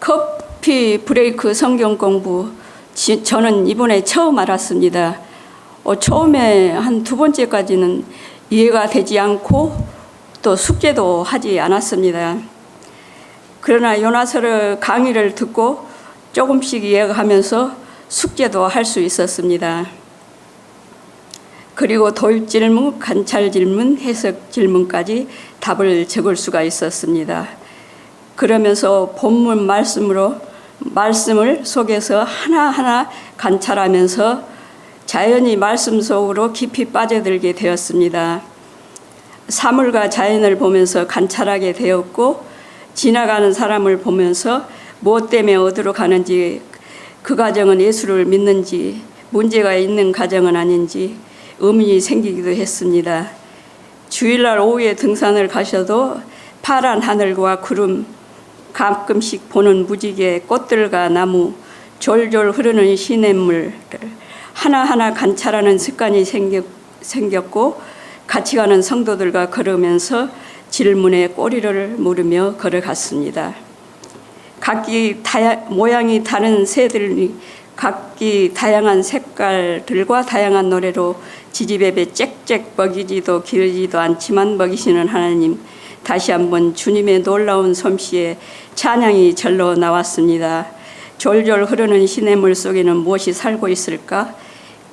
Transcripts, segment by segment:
커피 브레이크 성경 공부 저는 이번에 처음 알았습니다. 처음에 한 두 번째까지는 이해가 되지 않고 또 숙제도 하지 않았습니다. 그러나 요나서를 강의를 듣고 조금씩 이해하면서 숙제도 할 수 있었습니다. 그리고 도입 질문, 관찰 질문, 해석 질문까지 답을 적을 수가 있었습니다. 그러면서 본문 말씀을 속에서 하나하나 관찰하면서 자연히 말씀 속으로 깊이 빠져들게 되었습니다. 사물과 자연을 보면서 관찰하게 되었고, 지나가는 사람을 보면서 무엇 때문에 어디로 가는지, 그 가정은 예수를 믿는지, 문제가 있는 가정은 아닌지 의문이 생기기도 했습니다. 주일날 오후에 등산을 가셔도 파란 하늘과 구름, 가끔씩 보는 무지개, 꽃들과 나무, 졸졸 흐르는 시냇물을 하나하나 관찰하는 습관이 생겼고, 같이 가는 성도들과 걸으면서 질문에 꼬리를 물으며 걸어갔습니다. 각기 모양이 다른 새들이 각기 다양한 색깔들과 다양한 노래로 지지배배 짹짹 먹이지도 기르지도 않지만 먹이시는 하나님, 다시 한번 주님의 놀라운 솜씨에 찬양이 절로 나왔습니다. 졸졸 흐르는 시냇물 속에는 무엇이 살고 있을까?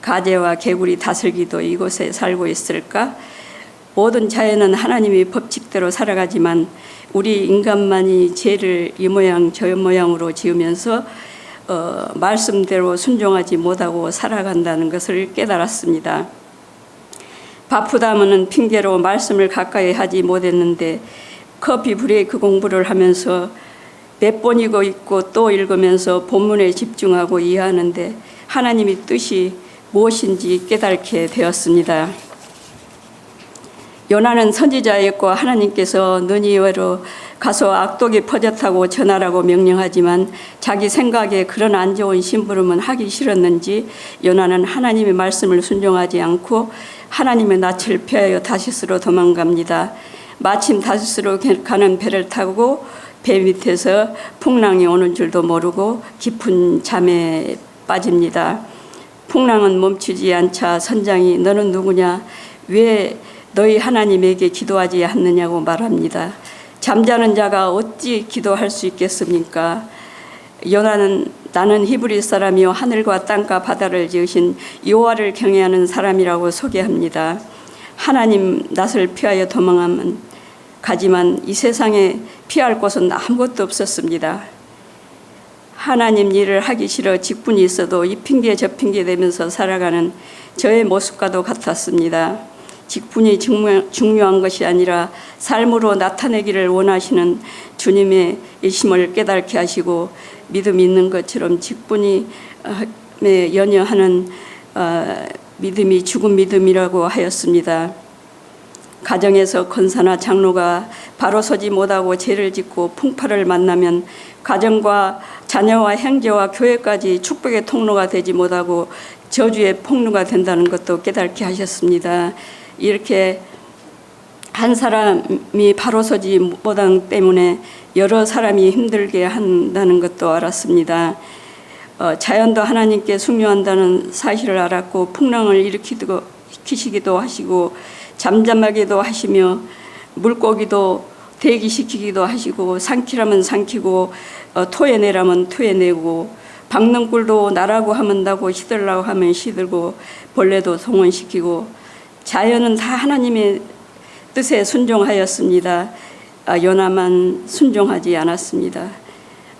가재와 개구리 다슬기도 이곳에 살고 있을까? 모든 자연은 하나님의 법칙대로 살아가지만 우리 인간만이 죄를 이 모양 저 모양으로 지으면서 말씀대로 순종하지 못하고 살아간다는 것을 깨달았습니다. 바쁘다면은 핑계로 말씀을 가까이 하지 못했는데, 커피 브레이크 공부를 하면서 몇 번이고 읽고 또 읽으면서 본문에 집중하고 이해하는데 하나님의 뜻이 무엇인지 깨닫게 되었습니다. 요나는 선지자였고 하나님께서 느니웨로 가서 악독이 퍼졌다고 전하라고 명령하지만 자기 생각에 그런 안 좋은 심부름은 하기 싫었는지 요나는 하나님의 말씀을 순종하지 않고 하나님의 낯을 피하여 다시스로 도망갑니다. 마침 다시스로 가는 배를 타고 배 밑에서 풍랑이 오는 줄도 모르고 깊은 잠에 빠집니다. 풍랑은 멈추지 않자 선장이 너는 누구냐? 왜 너희 하나님에게 기도하지 않느냐고 말합니다. 잠자는 자가 어찌 기도할 수 있겠습니까? 요나는 나는 히브리 사람이요 하늘과 땅과 바다를 지으신 여호와를 경외하는 사람이라고 소개합니다. 하나님 낯을 피하여 가지만 이 세상에 피할 곳은 아무것도 없었습니다. 하나님 일을 하기 싫어 직분이 있어도 이 핑계 저 핑계 대면서 살아가는 저의 모습과도 같았습니다. 직분이 중요한 것이 아니라 삶으로 나타내기를 원하시는 주님의 이심을 깨닫게 하시고 믿음이 있는 것처럼 직분이 연연하는 믿음이 죽은 믿음이라고 하였습니다. 가정에서 권사나 장로가 바로 서지 못하고 죄를 짓고 풍파를 만나면 가정과 자녀와 형제와 교회까지 축복의 통로가 되지 못하고 저주의 폭로가 된다는 것도 깨닫게 하셨습니다. 이렇게 한 사람이 바로 서지 못하기 때문에 여러 사람이 힘들게 한다는 것도 알았습니다. 자연도 하나님께 순종한다는 사실을 알았고 풍랑을 일으키시기도 하시고 잠잠하게도 하시며 물고기도 대기시키기도 하시고 삼키라면 삼키고 토해내라면 토해내고 박는 꿀도 나라고 하면 나고 시들라고 하면 시들고 벌레도 동원시키고 자연은 다 하나님의 뜻에 순종하였습니다. 요나만 순종하지 않았습니다.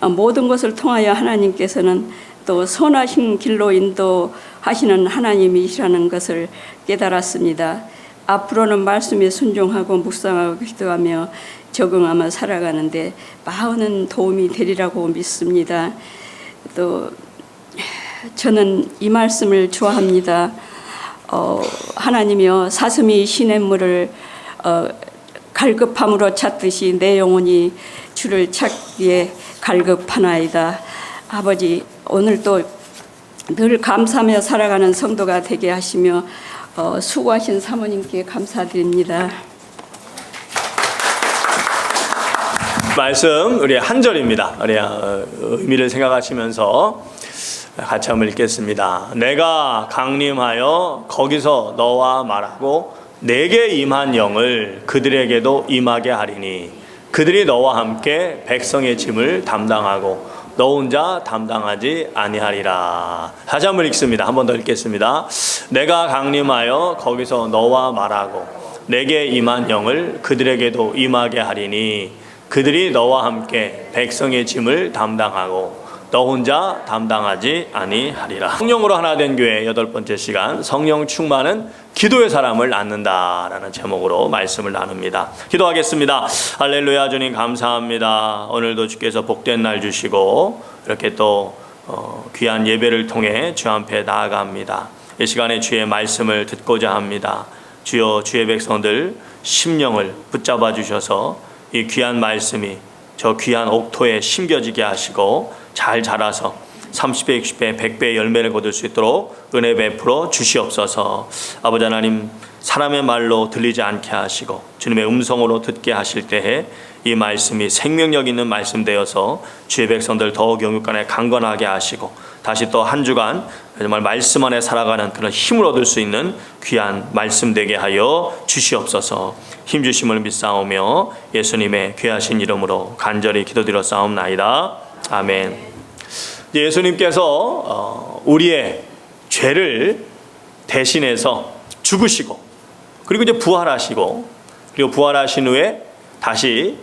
모든 것을 통하여 하나님께서는 또 선하신 길로 인도하시는 하나님이시라는 것을 깨달았습니다. 앞으로는 말씀에 순종하고 묵상하고 기도하며 적응하며 살아가는데 많은 도움이 되리라고 믿습니다. 또 저는 이 말씀을 좋아합니다. 하나님이여 사슴이 시냇물을 갈급함으로 찾듯이 내 영혼이 주를 찾기에 갈급하나이다. 아버지, 오늘도 늘 감사하며 살아가는 성도가 되게 하시며 수고하신 사모님께 감사드립니다. 말씀 우리 한 절입니다. 우리 의미를 생각하시면서 같이 한번 읽겠습니다. 내가 강림하여 거기서 너와 말하고 내게 임한 영을 그들에게도 임하게 하리니 그들이 너와 함께 백성의 짐을 담당하고 너 혼자 담당하지 아니하리라. 다시 한번 읽습니다. 한 번 더 읽겠습니다. 내가 강림하여 거기서 너와 말하고 내게 임한 영을 그들에게도 임하게 하리니 그들이 너와 함께 백성의 짐을 담당하고 너 혼자 담당하지 아니하리라. 성령으로 하나 된 교회 8번째 시간, 성령 충만은 기도의 사람을 낳는다라는 제목으로 말씀을 나눕니다. 기도하겠습니다. 할렐루야. 주님 감사합니다. 오늘도 주께서 복된 날 주시고 이렇게 또 귀한 예배를 통해 주 앞에 나아갑니다. 이 시간에 주의 말씀을 듣고자 합니다. 주여, 주의 백성들 심령을 붙잡아 주셔서 이 귀한 말씀이 저 귀한 옥토에 심겨지게 하시고 잘 자라서 30배, 60배, 100배의 열매를 거둘 수 있도록 은혜 베풀어 주시옵소서. 아버지 하나님, 사람의 말로 들리지 않게 하시고 주님의 음성으로 듣게 하실 때에 이 말씀이 생명력 있는 말씀 되어서 주의 백성들 더욱 영육간에 강건하게 하시고 다시 또 한 주간 정말 말씀 안에 살아가는 그런 힘을 얻을 수 있는 귀한 말씀 되게 하여 주시옵소서. 힘 주심을 믿사오며 예수님의 귀하신 이름으로 간절히 기도드렸사옵나이다. 아멘. 예수님께서 우리의 죄를 대신해서 죽으시고 그리고 이제 부활하시고 그리고 부활하신 후에 다시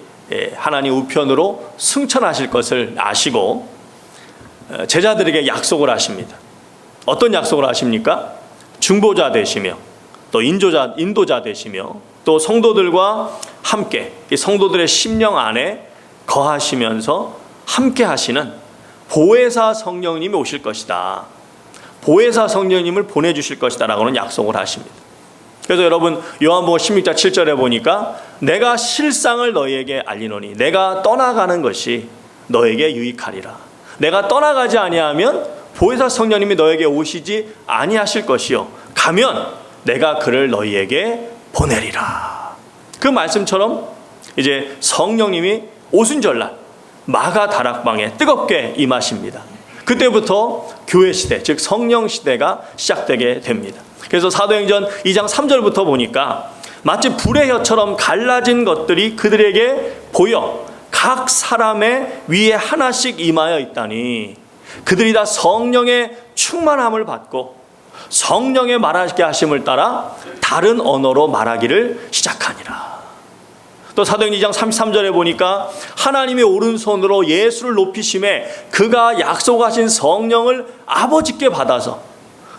하나님 우편으로 승천하실 것을 아시고 제자들에게 약속을 하십니다. 어떤 약속을 하십니까? 중보자 되시며 또 인도자 되시며 또 성도들과 함께 이 성도들의 심령 안에 거하시면서 함께 하시는 보혜사 성령님이 오실 것이다. 보혜사 성령님을 보내주실 것이다 라고는 약속을 하십니다. 그래서 여러분 요한복음 16장 7절에 보니까 내가 실상을 너희에게 알리노니 내가 떠나가는 것이 너에게 유익하리라. 내가 떠나가지 아니하면 보혜사 성령님이 너에게 오시지 아니하실 것이요 가면 내가 그를 너희에게 보내리라. 그 말씀처럼 이제 성령님이 오순절날 마가 다락방에 뜨겁게 임하십니다. 그때부터 교회 시대, 즉 성령 시대가 시작되게 됩니다. 그래서 사도행전 2장 3절부터 보니까 마치 불의 혀처럼 갈라진 것들이 그들에게 보여 각 사람의 위에 하나씩 임하여 있다니 그들이 다 성령의 충만함을 받고 성령의 말하게 하심을 따라 다른 언어로 말하기를 시작하니라. 또 사도행전 2장 33절에 보니까 하나님의 오른손으로 예수를 높이심에 그가 약속하신 성령을 아버지께 받아서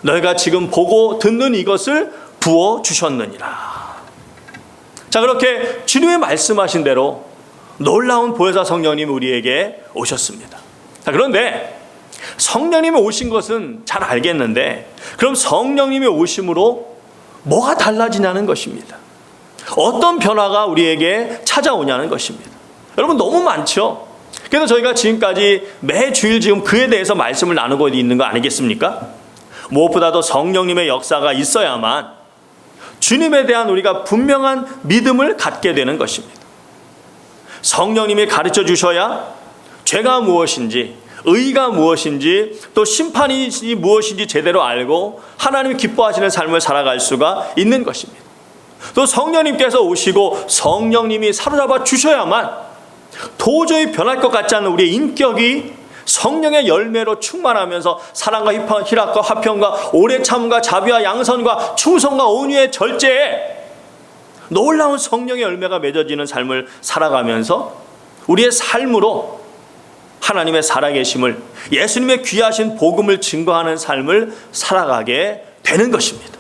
너희가 지금 보고 듣는 이것을 부어주셨느니라. 자, 그렇게 주님의 말씀하신 대로 놀라운 보혜사 성령님이 우리에게 오셨습니다. 자, 그런데 성령님이 오신 것은 잘 알겠는데 그럼 성령님이 오심으로 뭐가 달라지냐는 것입니다. 어떤 변화가 우리에게 찾아오냐는 것입니다. 여러분 너무 많죠. 그래서 저희가 지금까지 매주일 지금 그에 대해서 말씀을 나누고 있는 거 아니겠습니까? 무엇보다도 성령님의 역사가 있어야만 주님에 대한 우리가 분명한 믿음을 갖게 되는 것입니다. 성령님이 가르쳐 주셔야 죄가 무엇인지 의가 무엇인지 또 심판이 무엇인지 제대로 알고 하나님이 기뻐하시는 삶을 살아갈 수가 있는 것입니다. 또 성령님께서 오시고 성령님이 사로잡아 주셔야만 도저히 변할 것 같지 않은 우리의 인격이 성령의 열매로 충만하면서 사랑과 희락과 화평과 오래 참음과 자비와 양선과 충성과 온유의 절제에 놀라운 성령의 열매가 맺어지는 삶을 살아가면서 우리의 삶으로 하나님의 살아계심을 예수님의 귀하신 복음을 증거하는 삶을 살아가게 되는 것입니다.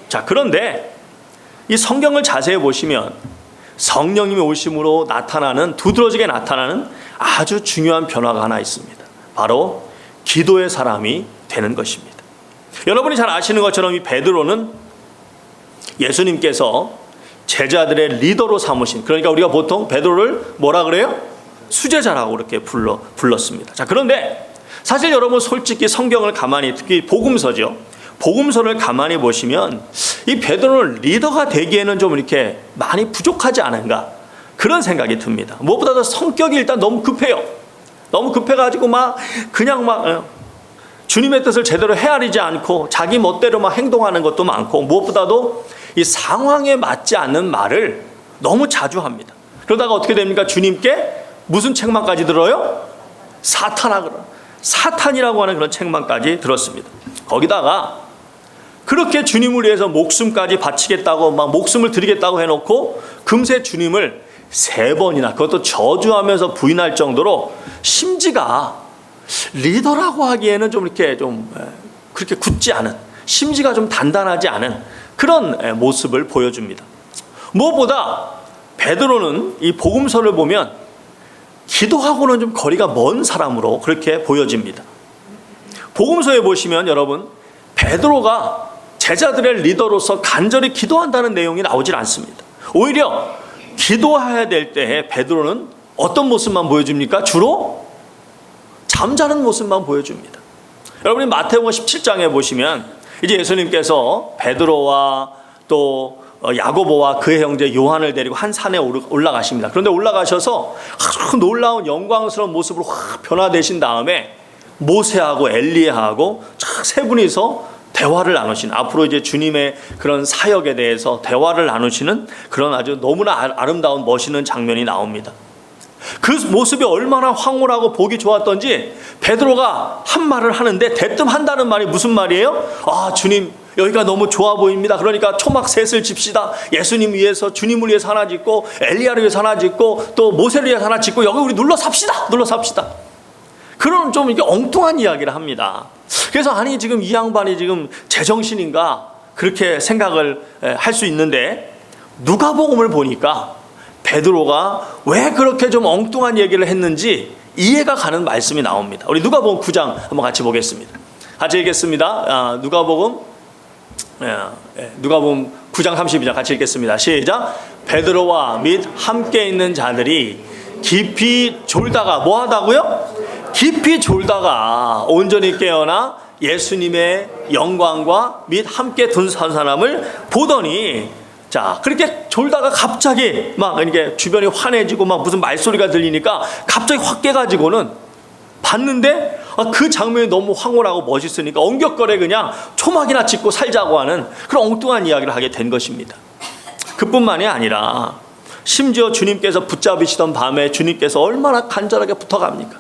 자, 그런데 이 성경을 자세히 보시면 성령님이 오심으로 나타나는 두드러지게 나타나는 아주 중요한 변화가 하나 있습니다. 바로 기도의 사람이 되는 것입니다. 여러분이 잘 아시는 것처럼 이 베드로는 예수님께서 제자들의 리더로 삼으신, 그러니까 우리가 보통 베드로를 뭐라 그래요? 수제자라고 이렇게 불렀습니다. 자, 그런데 사실 여러분 솔직히 성경을 가만히, 특히 복음서죠. 복음서를 가만히 보시면 이 베드로는 리더가 되기에는 좀 이렇게 많이 부족하지 않은가 그런 생각이 듭니다. 무엇보다도 성격이 일단 너무 급해요. 너무 급해가지고 막 그냥 막 주님의 뜻을 제대로 헤아리지 않고 자기 멋대로 막 행동하는 것도 많고, 무엇보다도 이 상황에 맞지 않는 말을 너무 자주 합니다. 그러다가 어떻게 됩니까? 주님께 무슨 책망까지 들어요? 사탄이라고 하는 그런 책망까지 들었습니다. 거기다가 그렇게 주님을 위해서 목숨까지 바치겠다고 막 목숨을 드리겠다고 해놓고 금세 주님을 3번이나, 그것도 저주하면서 부인할 정도로 심지가 리더라고 하기에는 좀 이렇게 좀 그렇게 굳지 않은, 심지가 좀 단단하지 않은 그런 모습을 보여줍니다. 무엇보다 베드로는 이 복음서를 보면 기도하고는 좀 거리가 먼 사람으로 그렇게 보여집니다. 복음서에 보시면 여러분, 베드로가 제자들의 리더로서 간절히 기도한다는 내용이 나오질 않습니다. 오히려 기도해야 될 때에 베드로는 어떤 모습만 보여줍니까? 주로 잠자는 모습만 보여줍니다. 여러분이 마태복음 17장에 보시면 이제 예수님께서 베드로와 또 야고보와 그의 형제 요한을 데리고 한 산에 올라가십니다. 그런데 올라가셔서 아주 놀라운 영광스러운 모습으로 확 변화되신 다음에 모세하고 엘리야하고 세 분이서 대화를 나누시는, 앞으로 이제 주님의 그런 사역에 대해서 대화를 나누시는 그런 아주 너무나 아름다운 멋있는 장면이 나옵니다. 그 모습이 얼마나 황홀하고 보기 좋았던지 베드로가 한 말을 하는데 대뜸 한다는 말이 무슨 말이에요? 아, 주님 여기가 너무 좋아 보입니다. 그러니까 초막 셋을 집시다. 예수님 위해서, 주님을 위해서 하나 짓고 엘리야를 위해서 하나 짓고 또 모세를 위해서 하나 짓고 여기 우리 눌러 삽시다. 그런 좀 이게 엉뚱한 이야기를 합니다. 그래서 아니 지금 이 양반이 지금 제정신인가 그렇게 생각을 할 수 있는데, 누가복음을 보니까 베드로가 왜 그렇게 좀 엉뚱한 얘기를 했는지 이해가 가는 말씀이 나옵니다. 우리 누가복음 9장 한번 같이 보겠습니다. 같이 읽겠습니다. 누가복음 9장 32절 같이 읽겠습니다. 시작. 베드로와 및 함께 있는 자들이 깊이 졸다가 뭐 하다고요? 깊이 졸다가 온전히 깨어나 예수님의 영광과 및 함께 둔 사람을 보더니, 자, 그렇게 졸다가 갑자기 막 이렇게 주변이 환해지고 막 무슨 말소리가 들리니까 갑자기 확 깨가지고는 봤는데 그 장면이 너무 황홀하고 멋있으니까 엉격거려 그냥 초막이나 짓고 살자고 하는 그런 엉뚱한 이야기를 하게 된 것입니다. 그뿐만이 아니라 심지어 주님께서 붙잡으시던 밤에 주님께서 얼마나 간절하게 부탁합니까?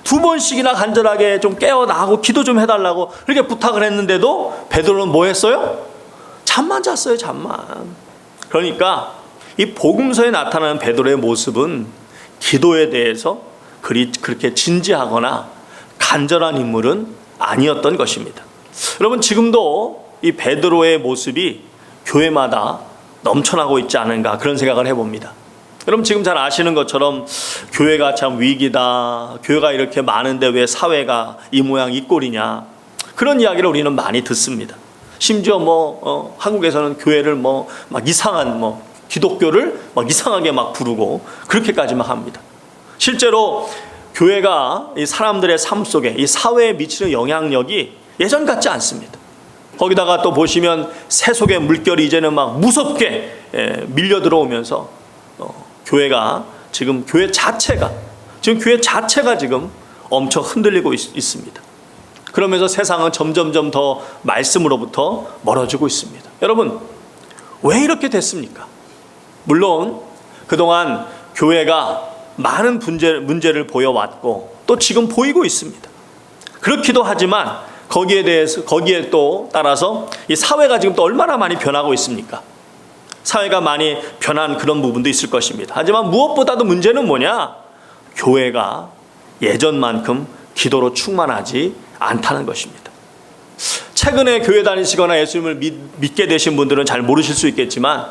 2번씩이나 간절하게 좀 깨어나고 기도 좀 해달라고 그렇게 부탁을 했는데도 베드로는 뭐 했어요? 잠만 잤어요. 잠만. 그러니까 이 복음서에 나타나는 베드로의 모습은 기도에 대해서 그렇게 진지하거나 간절한 인물은 아니었던 것입니다. 여러분, 지금도 이 베드로의 모습이 교회마다 넘쳐나고 있지 않은가 그런 생각을 해봅니다. 여러분, 지금 잘 아시는 것처럼 교회가 참 위기다, 교회가 이렇게 많은데 왜 사회가 이 모양 이 꼴이냐, 그런 이야기를 우리는 많이 듣습니다. 심지어 한국에서는 교회를 막 이상한 기독교를 막 이상하게 막 부르고 그렇게까지 막 합니다. 실제로 교회가 이 사람들의 삶 속에 이 사회에 미치는 영향력이 예전 같지 않습니다. 거기다가 또 보시면 새 속의 물결이 이제는 막 무섭게 밀려 들어오면서 교회가 지금 교회 자체가 지금 엄청 흔들리고 있습니다. 그러면서 세상은 점점점 더 말씀으로부터 멀어지고 있습니다. 여러분, 왜 이렇게 됐습니까? 물론 그동안 교회가 많은 문제를 보여왔고 또 지금 보이고 있습니다. 그렇기도 하지만 거기에 또 따라서 이 사회가 지금 또 얼마나 많이 변하고 있습니까? 사회가 많이 변한 그런 부분도 있을 것입니다. 하지만 무엇보다도 문제는 뭐냐? 교회가 예전만큼 기도로 충만하지 않다는 것입니다. 최근에 교회 다니시거나 예수님을 믿게 되신 분들은 잘 모르실 수 있겠지만,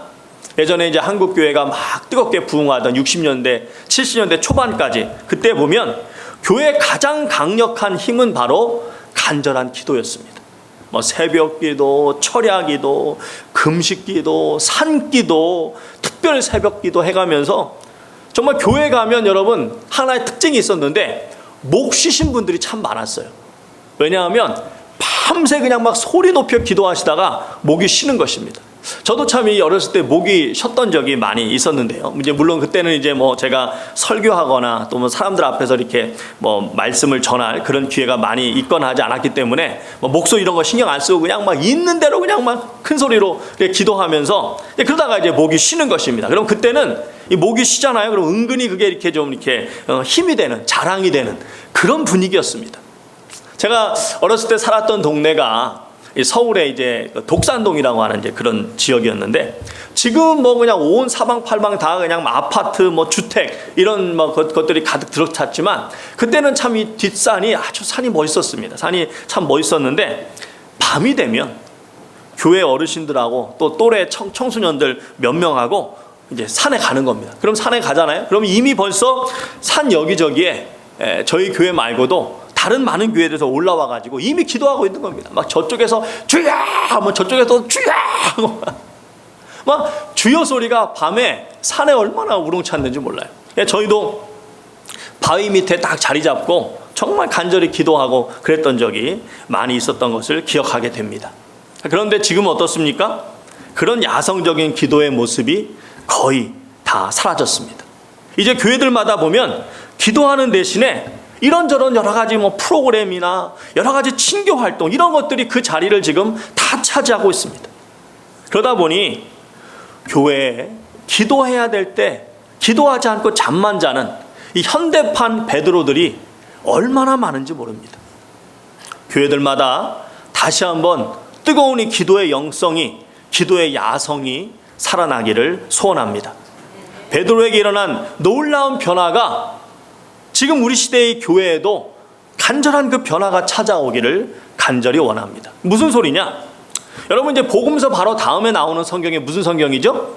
예전에 이제 한국 교회가 막 뜨겁게 부흥하던 60년대, 70년대 초반까지, 그때 보면 교회의 가장 강력한 힘은 바로 간절한 기도였습니다. 새벽기도, 철야기도, 금식기도, 산기도, 특별 새벽기도 해가면서 정말 교회 가면 여러분 하나의 특징이 있었는데 목 쉬신 분들이 참 많았어요. 왜냐하면 밤새 그냥 막 소리 높여 기도하시다가 목이 쉬는 것입니다. 저도 참 이 어렸을 때 목이 쉬었던 적이 많이 있었는데요. 이제 물론 그때는 이제 뭐 제가 설교하거나 또 뭐 사람들 앞에서 이렇게 뭐 말씀을 전할 그런 기회가 많이 있거나 하지 않았기 때문에 뭐 목소리 이런 거 신경 안 쓰고 그냥 막 있는 대로 그냥 막 큰 소리로 이렇게 기도하면서 그러다가 이제 목이 쉬는 것입니다. 그럼 그때는 이 목이 쉬잖아요. 그럼 은근히 그게 이렇게 좀 이렇게 힘이 되는, 자랑이 되는 그런 분위기였습니다. 제가 어렸을 때 살았던 동네가 서울에 이제 독산동이라고 하는 이제 그런 지역이었는데, 지금 뭐 그냥 온 사방팔방 다 그냥 아파트, 뭐 주택 이런 뭐 것들이 가득 들어찼지만, 그때는 참 이 뒷산이 아주 산이 멋있었습니다. 산이 참 멋있었는데, 밤이 되면 교회 어르신들하고 또 또래 청소년들 몇 명하고 이제 산에 가는 겁니다. 그럼 산에 가잖아요. 그럼 이미 벌써 산 여기저기에 저희 교회 말고도 다른 많은 교회에서 올라와 가지고 이미 기도하고 있는 겁니다. 막 저쪽에서 주여 하면 저쪽에서 주여 하고 막 주여 소리가 밤에 산에 얼마나 우렁찼는지 몰라요. 저희도 바위 밑에 딱 자리 잡고 정말 간절히 기도하고 그랬던 적이 많이 있었던 것을 기억하게 됩니다. 그런데 지금 어떻습니까? 그런 야성적인 기도의 모습이 거의 다 사라졌습니다. 이제 교회들마다 보면 기도하는 대신에 이런저런 여러 가지 뭐 프로그램이나 여러 가지 친교 활동 이런 것들이 그 자리를 지금 다 차지하고 있습니다. 그러다 보니 교회에 기도해야 될 때 기도하지 않고 잠만 자는 이 현대판 베드로들이 얼마나 많은지 모릅니다. 교회들마다 다시 한번 뜨거운 이 기도의 영성이, 기도의 야성이 살아나기를 소원합니다. 베드로에게 일어난 놀라운 변화가 지금 우리 시대의 교회에도 간절한 그 변화가 찾아오기를 간절히 원합니다. 무슨 소리냐? 여러분 이제 복음서 바로 다음에 나오는 성경이 무슨 성경이죠?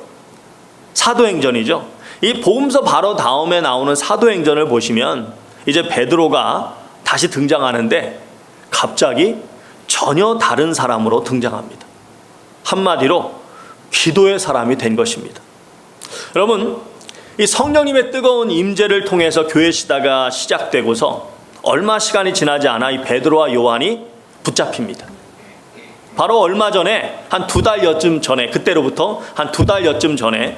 사도행전이죠. 이 복음서 바로 다음에 나오는 사도행전을 보시면 이제 베드로가 다시 등장하는데 갑자기 전혀 다른 사람으로 등장합니다. 한마디로 기도의 사람이 된 것입니다. 여러분, 이 성령님의 뜨거운 임재를 통해서 교회 시대가 시작되고서 얼마 시간이 지나지 않아 이 베드로와 요한이 붙잡힙니다. 바로 얼마 전에 한 2달여쯤 전에, 그때로부터 한 2달여쯤 전에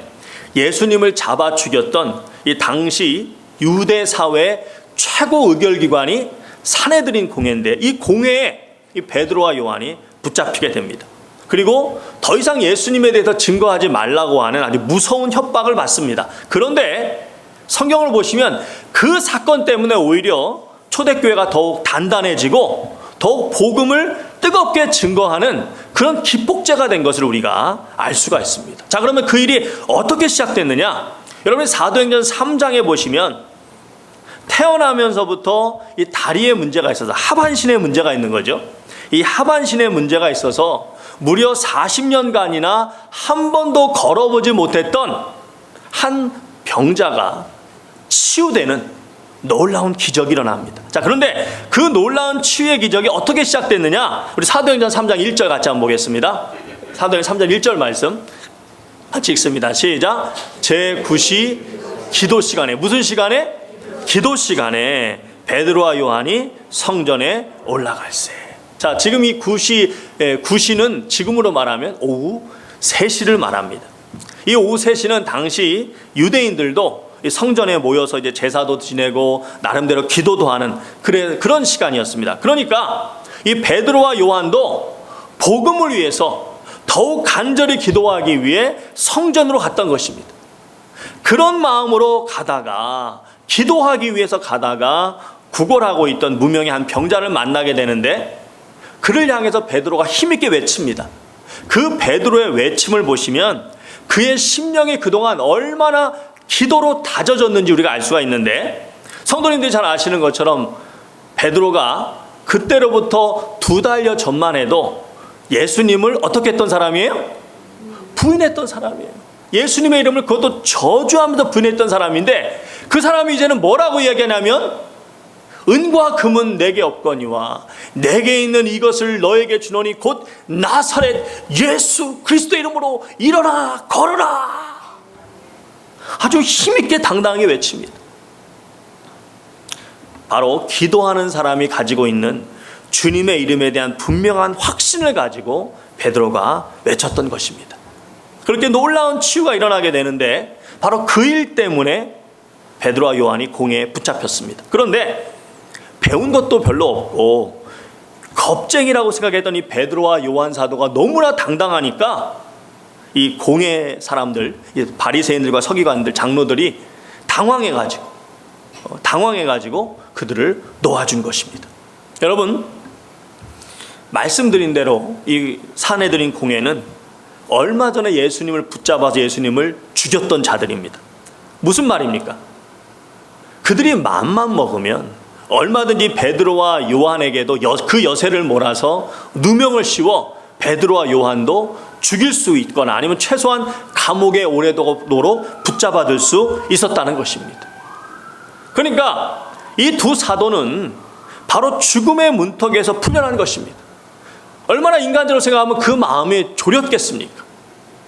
예수님을 잡아 죽였던 이 당시 유대 사회의 최고 의결기관이 산헤드린 공회인데, 이 공회에 이 베드로와 요한이 붙잡히게 됩니다. 그리고 더 이상 예수님에 대해서 증거하지 말라고 하는 아주 무서운 협박을 받습니다. 그런데 성경을 보시면 그 사건 때문에 오히려 초대교회가 더욱 단단해지고 더욱 복음을 뜨겁게 증거하는 그런 기폭제가 된 것을 우리가 알 수가 있습니다. 자, 그러면 그 일이 어떻게 시작됐느냐? 여러분 사도행전 3장에 보시면 태어나면서부터 이 다리에 문제가 있어서 하반신에 문제가 있는 거죠. 이 하반신에 문제가 있어서 무려 40년간이나 한 번도 걸어보지 못했던 한 병자가 치유되는 놀라운 기적이 일어납니다. 자, 그런데 그 놀라운 치유의 기적이 어떻게 시작됐느냐? 우리 사도행전 3장 1절 같이 한번 보겠습니다. 사도행전 3장 1절 말씀 같이 읽습니다. 시작. 제9시 기도 시간에, 무슨 시간에? 기도 시간에 베드로와 요한이 성전에 올라갈세. 자, 지금 이 9시는 지금으로 말하면 오후 3시를 말합니다. 이 오후 3시는 당시 유대인들도 성전에 모여서 이제 제사도 지내고 나름대로 기도도 하는 그런 시간이었습니다. 그러니까 이 베드로와 요한도 복음을 위해서 더욱 간절히 기도하기 위해 성전으로 갔던 것입니다. 그런 마음으로 가다가, 기도하기 위해서 가다가 구걸하고 있던 무명의 한 병자를 만나게 되는데, 그를 향해서 베드로가 힘있게 외칩니다. 그 베드로의 외침을 보시면 그의 심령이 그동안 얼마나 기도로 다져졌는지 우리가 알 수가 있는데, 성도님들이 잘 아시는 것처럼 베드로가 그때로부터 2달여 전만 해도 예수님을 어떻게 했던 사람이에요? 부인했던 사람이에요. 예수님의 이름을 그것도 저주하면서 부인했던 사람인데, 그 사람이 이제는 뭐라고 이야기하냐면 은과 금은 내게 없거니와 내게 있는 이것을 너에게 주노니 곧 나사렛 예수 그리스도의 이름으로 일어나 걸어라. 아주 힘있게 당당하게 외칩니다. 바로 기도하는 사람이 가지고 있는 주님의 이름에 대한 분명한 확신을 가지고 베드로가 외쳤던 것입니다. 그렇게 놀라운 치유가 일어나게 되는데 바로 그 일 때문에 베드로와 요한이 공회에 붙잡혔습니다. 그런데 배운 것도 별로 없고 겁쟁이라고 생각했던 이 베드로와 요한 사도가 너무나 당당하니까 이 공회 사람들, 바리새인들과 서기관들, 장로들이 당황해가지고 그들을 놓아준 것입니다. 여러분, 말씀드린 대로 이 사내들인 공회는 얼마 전에 예수님을 붙잡아서 예수님을 죽였던 자들입니다. 무슨 말입니까? 그들이 맘만 먹으면 얼마든지 베드로와 요한에게도 그 여세를 몰아서 누명을 씌워 베드로와 요한도 죽일 수 있거나 아니면 최소한 감옥에 오래도록 붙잡아둘 수 있었다는 것입니다. 그러니까 이 두 사도는 바로 죽음의 문턱에서 풀려난 것입니다. 얼마나 인간적으로 생각하면 그 마음이 졸였겠습니까?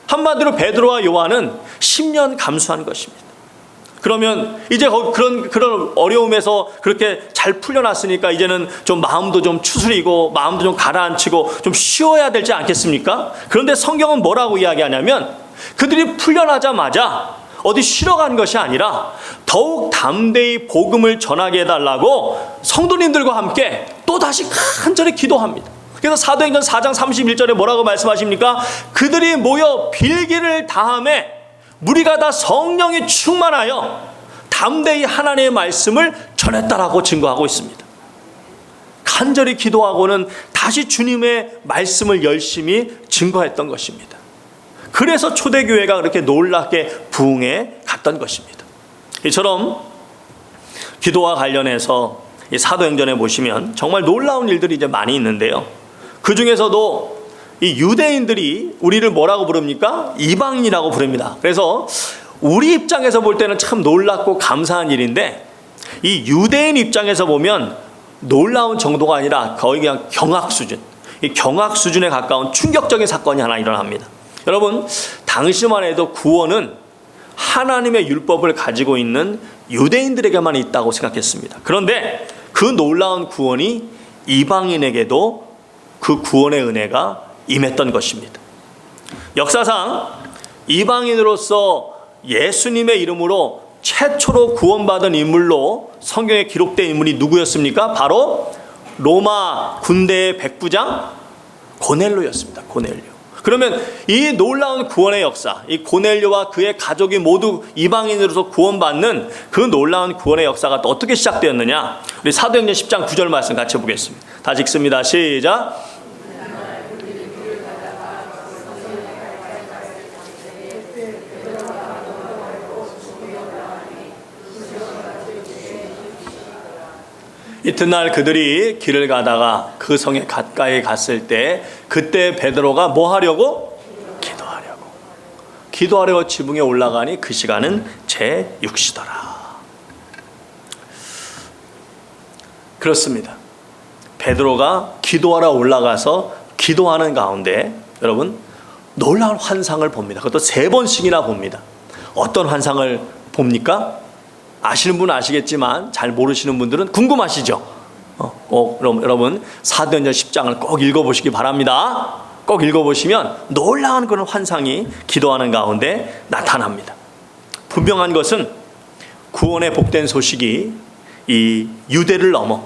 한마디로 베드로와 요한은 10년 감수한 것입니다. 그러면 이제 그런 어려움에서 그렇게 잘 풀려났으니까 이제는 좀 마음도 좀 추스리고 마음도 좀 가라앉히고 좀 쉬어야 되지 않겠습니까? 그런데 성경은 뭐라고 이야기하냐면 그들이 풀려나자마자 어디 쉬러 간 것이 아니라 더욱 담대히 복음을 전하게 해달라고 성도님들과 함께 또다시 간절히 기도합니다. 그래서 사도행전 4장 31절에 뭐라고 말씀하십니까? 그들이 모여 빌기를 다함에 무리가 다 성령이 충만하여 담대히 하나님의 말씀을 전했다라고 증거하고 있습니다. 간절히 기도하고는 다시 주님의 말씀을 열심히 증거했던 것입니다. 그래서 초대교회가 그렇게 놀랍게 부흥해 갔던 것입니다. 이처럼 기도와 관련해서 이 사도행전에 보시면 정말 놀라운 일들이 이제 많이 있는데요. 그 중에서도 이 유대인들이 우리를 뭐라고 부릅니까? 이방인이라고 부릅니다. 그래서 우리 입장에서 볼 때는 참 놀랍고 감사한 일인데 이 유대인 입장에서 보면 놀라운 정도가 아니라 거의 그냥 경악 수준, 이 경악 수준에 가까운 충격적인 사건이 하나 일어납니다. 여러분, 당시만 해도 구원은 하나님의 율법을 가지고 있는 유대인들에게만 있다고 생각했습니다. 그런데 그 놀라운 구원이 이방인에게도 그 구원의 은혜가 임했던 것입니다. 역사상 이방인으로서 예수님의 이름으로 최초로 구원받은 인물로 성경에 기록된 인물이 누구였습니까? 바로 로마 군대의 백부장 고넬료였습니다. 고넬료. 그러면 이 놀라운 구원의 역사, 이 고넬료와 그의 가족이 모두 이방인으로서 구원받는 그 놀라운 구원의 역사가 또 어떻게 시작되었느냐? 우리 사도행전 10장 9절 말씀 같이 보겠습니다. 다 읽습니다. 시작. 이튿날 그들이 길을 가다가 그 성에 가까이 갔을 때 그때 베드로가 뭐 하려고? 기도하려고 지붕에 올라가니 그 시간은 제6시더라. 그렇습니다. 베드로가 기도하러 올라가서 기도하는 가운데 여러분 놀라운 환상을 봅니다. 그것도 3번씩이나 봅니다. 어떤 환상을 봅니까? 아시는 분은 아시겠지만 잘 모르시는 분들은 궁금하시죠? 그럼 여러분 사도행전 10장을 꼭 읽어보시기 바랍니다. 꼭 읽어보시면 놀라운 그런 환상이 기도하는 가운데 나타납니다. 분명한 것은 구원의 복된 소식이 이 유대를 넘어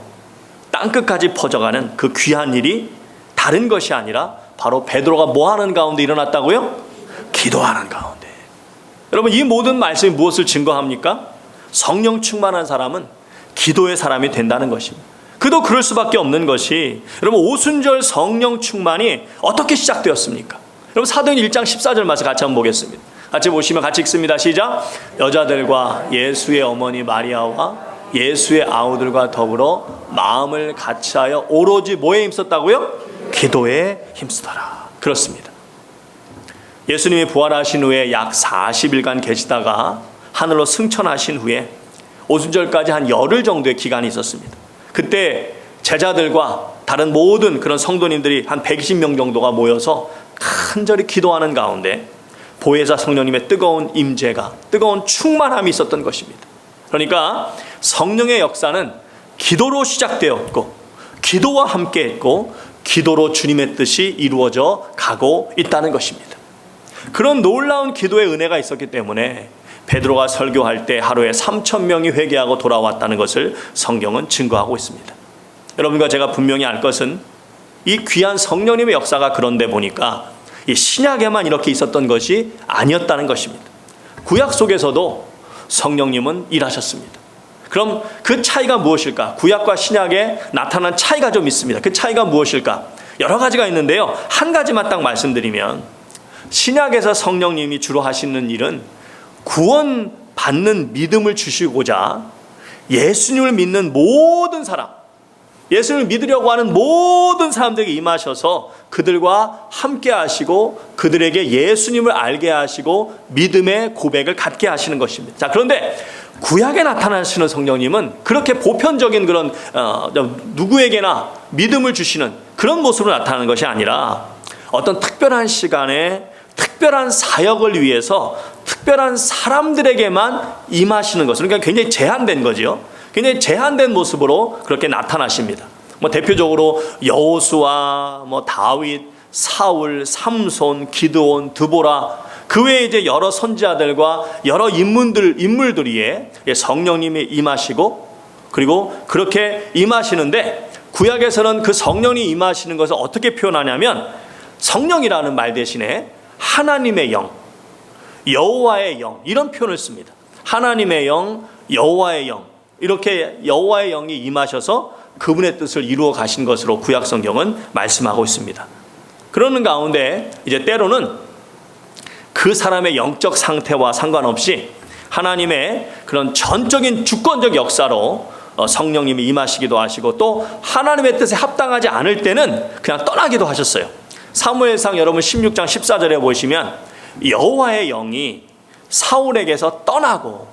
땅끝까지 퍼져가는 그 귀한 일이 다른 것이 아니라 바로 베드로가 뭐 하는 가운데 일어났다고요? 기도하는 가운데. 여러분 이 모든 말씀이 무엇을 증거합니까? 성령 충만한 사람은 기도의 사람이 된다는 것입니다. 그도 그럴 수밖에 없는 것이 여러분 오순절 성령 충만이 어떻게 시작되었습니까? 여러분 사도행전 1장 14절 말씀 같이 한번 보겠습니다. 같이 보시면 같이 읽습니다. 시작. 여자들과 예수의 어머니 마리아와 예수의 아우들과 더불어 마음을 같이하여 오로지 뭐에 힘썼다고요? 기도에 힘쓰더라. 그렇습니다. 예수님이 부활하신 후에 약 40일간 계시다가 하늘로 승천하신 후에 오순절까지 한 열흘 정도의 기간이 있었습니다. 그때 제자들과 다른 모든 그런 성도님들이 한 120명 정도가 모여서 간절히 기도하는 가운데 보혜사 성령님의 뜨거운 임재가, 뜨거운 충만함이 있었던 것입니다. 그러니까 성령의 역사는 기도로 시작되었고 기도와 함께 했고 기도로 주님의 뜻이 이루어져 가고 있다는 것입니다. 그런 놀라운 기도의 은혜가 있었기 때문에 베드로가 설교할 때 하루에 3,000명이 회개하고 돌아왔다는 것을 성경은 증거하고 있습니다. 여러분과 제가 분명히 알 것은 이 귀한 성령님의 역사가 그런데 보니까 이 신약에만 이렇게 있었던 것이 아니었다는 것입니다. 구약 속에서도 성령님은 일하셨습니다. 그럼 그 차이가 무엇일까? 구약과 신약에 나타난 차이가 좀 있습니다. 그 차이가 무엇일까? 여러 가지가 있는데요. 한 가지만 딱 말씀드리면, 신약에서 성령님이 주로 하시는 일은 구원받는 믿음을 주시고자 예수님을 믿는 모든 사람, 예수님을 믿으려고 하는 모든 사람들에게 임하셔서 그들과 함께 하시고 그들에게 예수님을 알게 하시고 믿음의 고백을 갖게 하시는 것입니다. 자, 그런데 구약에 나타나시는 성령님은 그렇게 보편적인 그런 누구에게나 믿음을 주시는 그런 모습으로 나타나는 것이 아니라 어떤 특별한 시간에 특별한 사역을 위해서 특별한 사람들에게만 임하시는 것은, 그러니까 굉장히 제한된 거죠. 굉장히 제한된 모습으로 그렇게 나타나십니다. 대표적으로 여호수아, 다윗, 사울, 삼손, 기드온, 드보라, 그 외에 이제 여러 선지자들과 여러 인물들이 성령님이 임하시고, 그리고 그렇게 임하시는데, 구약에서는 그 성령이 임하시는 것을 어떻게 표현하냐면 성령이라는 말 대신에 하나님의 영, 여호와의 영, 이런 표현을 씁니다. 하나님의 영, 여호와의 영, 이렇게 여호와의 영이 임하셔서 그분의 뜻을 이루어 가신 것으로 구약 성경은 말씀하고 있습니다. 그러는 가운데 이제 때로는 그 사람의 영적 상태와 상관없이 하나님의 그런 전적인 주권적 역사로 성령님이 임하시기도 하시고, 또 하나님의 뜻에 합당하지 않을 때는 그냥 떠나기도 하셨어요. 사무엘상 여러분 16장 14절에 보시면 여호와의 영이 사울에게서 떠나고,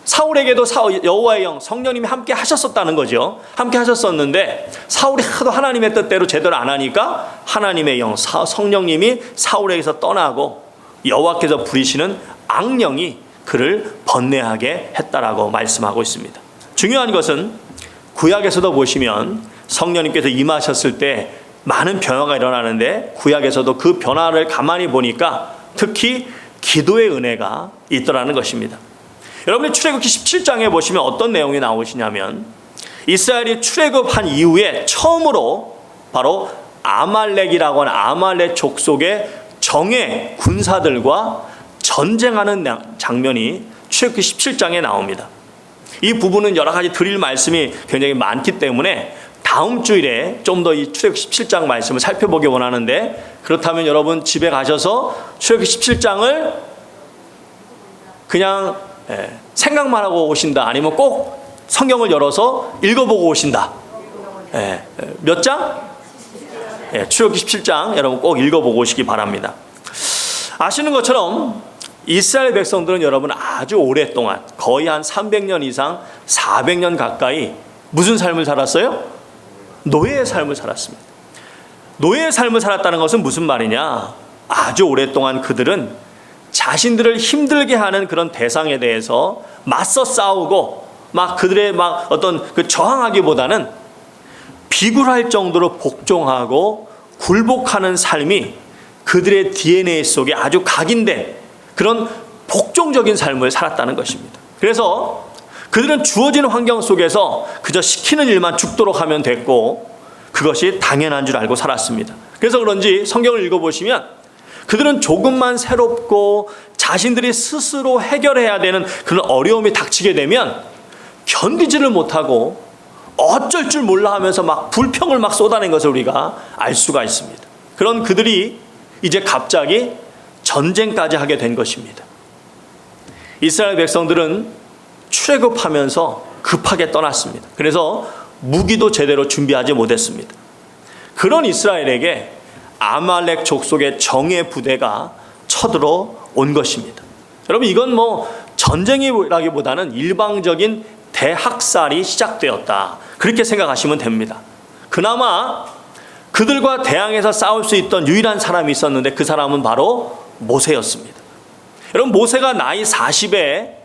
사울에게도 여호와의 영, 성령님이 함께 하셨었다는 거죠. 함께 하셨었는데 사울이 하도 하나님의 뜻대로 제대로 안 하니까 하나님의 영, 성령님이 사울에게서 떠나고 여호와께서 부리시는 악령이 그를 번뇌하게 했다라고 말씀하고 있습니다. 중요한 것은 구약에서도 보시면 성령님께서 임하셨을 때 많은 변화가 일어나는데, 구약에서도 그 변화를 가만히 보니까 특히 기도의 은혜가 있더라는 것입니다. 여러분이 출애굽기 17장에 보시면 어떤 내용이 나오시냐면, 이스라엘이 출애굽한 이후에 처음으로 바로 아말렉이라고 하는 아말렉 족속의 정예 군사들과 전쟁하는 장면이 출애굽기 17장에 나옵니다. 이 부분은 여러 가지 드릴 말씀이 굉장히 많기 때문에 다음 주일에 좀 더 이 출애굽기 17장 말씀을 살펴보기 원하는데, 그렇다면 여러분 집에 가셔서 출애굽기 17장을 그냥 생각만 하고 오신다, 아니면 꼭 성경을 열어서 읽어보고 오신다. 몇 장? 출애굽기 17장 여러분 꼭 읽어보고 오시기 바랍니다. 아시는 것처럼 이스라엘 백성들은 여러분 아주 오랫동안, 거의 한 300년 이상, 400년 가까이 무슨 삶을 살았어요? 노예의 삶을 살았습니다. 노예의 삶을 살았다는 것은 무슨 말이냐? 아주 오랫동안 그들은 자신들을 힘들게 하는 그런 대상에 대해서 맞서 싸우고 그들의 어떤 그 저항하기보다는 비굴할 정도로 복종하고 굴복하는 삶이 그들의 DNA 속에 아주 각인된 그런 복종적인 삶을 살았다는 것입니다. 그래서 그들은 주어진 환경 속에서 그저 시키는 일만 죽도록 하면 됐고, 그것이 당연한 줄 알고 살았습니다. 그래서 그런지 성경을 읽어보시면 그들은 조금만 새롭고 자신들이 스스로 해결해야 되는 그런 어려움이 닥치게 되면 견디지를 못하고 어쩔 줄 몰라 하면서 불평을 쏟아낸 것을 우리가 알 수가 있습니다. 그런 그들이 이제 갑자기 전쟁까지 하게 된 것입니다. 이스라엘 백성들은 출애굽하면서 급하게 떠났습니다. 그래서 무기도 제대로 준비하지 못했습니다. 그런 이스라엘에게 아말렉 족속의 정예 부대가 쳐들어온 것입니다. 여러분, 이건 전쟁이라기보다는 일방적인 대학살이 시작되었다, 그렇게 생각하시면 됩니다. 그나마 그들과 대항해서 싸울 수 있던 유일한 사람이 있었는데 그 사람은 바로 모세였습니다. 여러분, 모세가 나이 40에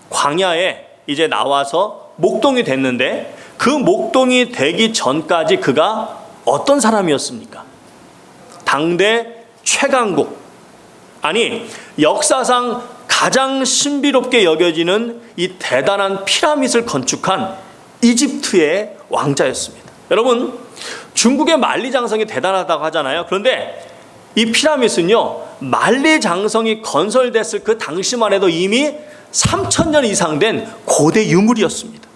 광야에 이제 나와서 목동이 됐는데, 그 목동이 되기 전까지 그가 어떤 사람이었습니까? 당대 최강국, 아니, 역사상 가장 신비롭게 여겨지는 이 대단한 피라밋을 건축한 이집트의 왕자였습니다. 여러분, 중국의 만리장성이 대단하다고 하잖아요. 그런데 이 피라밋은요, 만리장성이 건설됐을 그 당시만 해도 이미 3000년 이상 된 고대 유물이었습니다.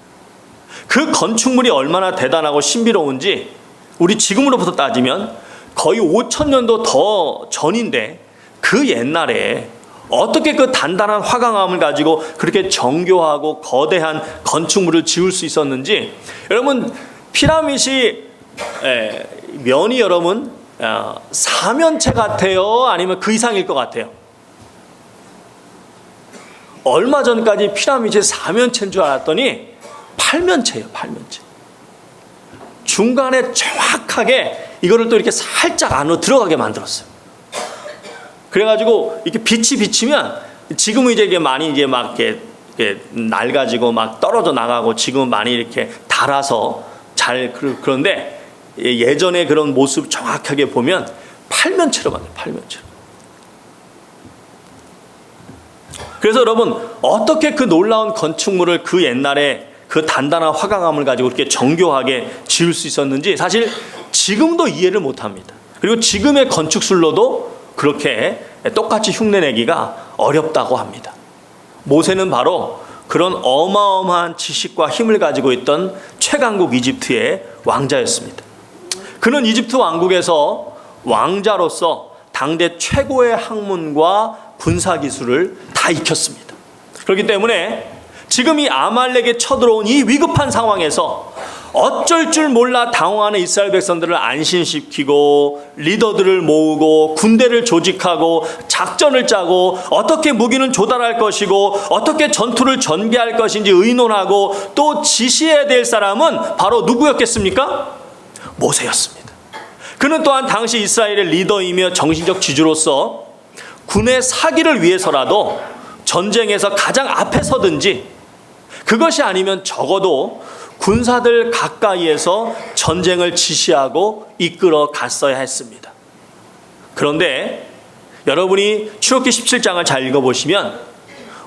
그 건축물이 얼마나 대단하고 신비로운지 우리 지금으로부터 따지면 거의 5000년도 더 전인데, 그 옛날에 어떻게 그 단단한 화강암을 가지고 그렇게 정교하고 거대한 건축물을 지을 수 있었는지. 여러분, 피라밋이 면이 여러분 4면체 같아요? 아니면 그 이상일 것 같아요? 얼마 전까지 피라밋이 4면체인 줄 알았더니 8면체예요. 8면체. 중간에 정확하게 이거를 또 이렇게 살짝 안으로 들어가게 만들었어요. 그래가지고 이렇게 빛이 비치면, 지금은 이제 이게 많이 이제 막 이렇게 낡아지고 막 떨어져 나가고 지금은 많이 이렇게 달아서 잘, 그런데 예전에 그런 모습 정확하게 보면 8면체로 만들어요. 8면체로. 그래서 여러분, 어떻게 그 놀라운 건축물을 그 옛날에 그 단단한 화강암을 가지고 이렇게 정교하게 지을 수 있었는지 사실 지금도 이해를 못합니다. 그리고 지금의 건축술로도 그렇게 똑같이 흉내내기가 어렵다고 합니다. 모세는 바로 그런 어마어마한 지식과 힘을 가지고 있던 최강국 이집트의 왕자였습니다. 그는 이집트 왕국에서 왕자로서 당대 최고의 학문과 군사기술을 다 익혔습니다. 그렇기 때문에 지금 이 아말렉에 쳐들어온 이 위급한 상황에서 어쩔 줄 몰라 당황하는 이스라엘 백성들을 안심시키고 리더들을 모으고 군대를 조직하고 작전을 짜고 어떻게 무기는 조달할 것이고 어떻게 전투를 전개할 것인지 의논하고 또 지시해야 될 사람은 바로 누구였겠습니까? 모세였습니다. 그는 또한 당시 이스라엘의 리더이며 정신적 지주로서 군의 사기를 위해서라도 전쟁에서 가장 앞에 서든지, 그것이 아니면 적어도 군사들 가까이에서 전쟁을 지시하고 이끌어 갔어야 했습니다. 그런데 여러분이 출애굽기 17장을 잘 읽어보시면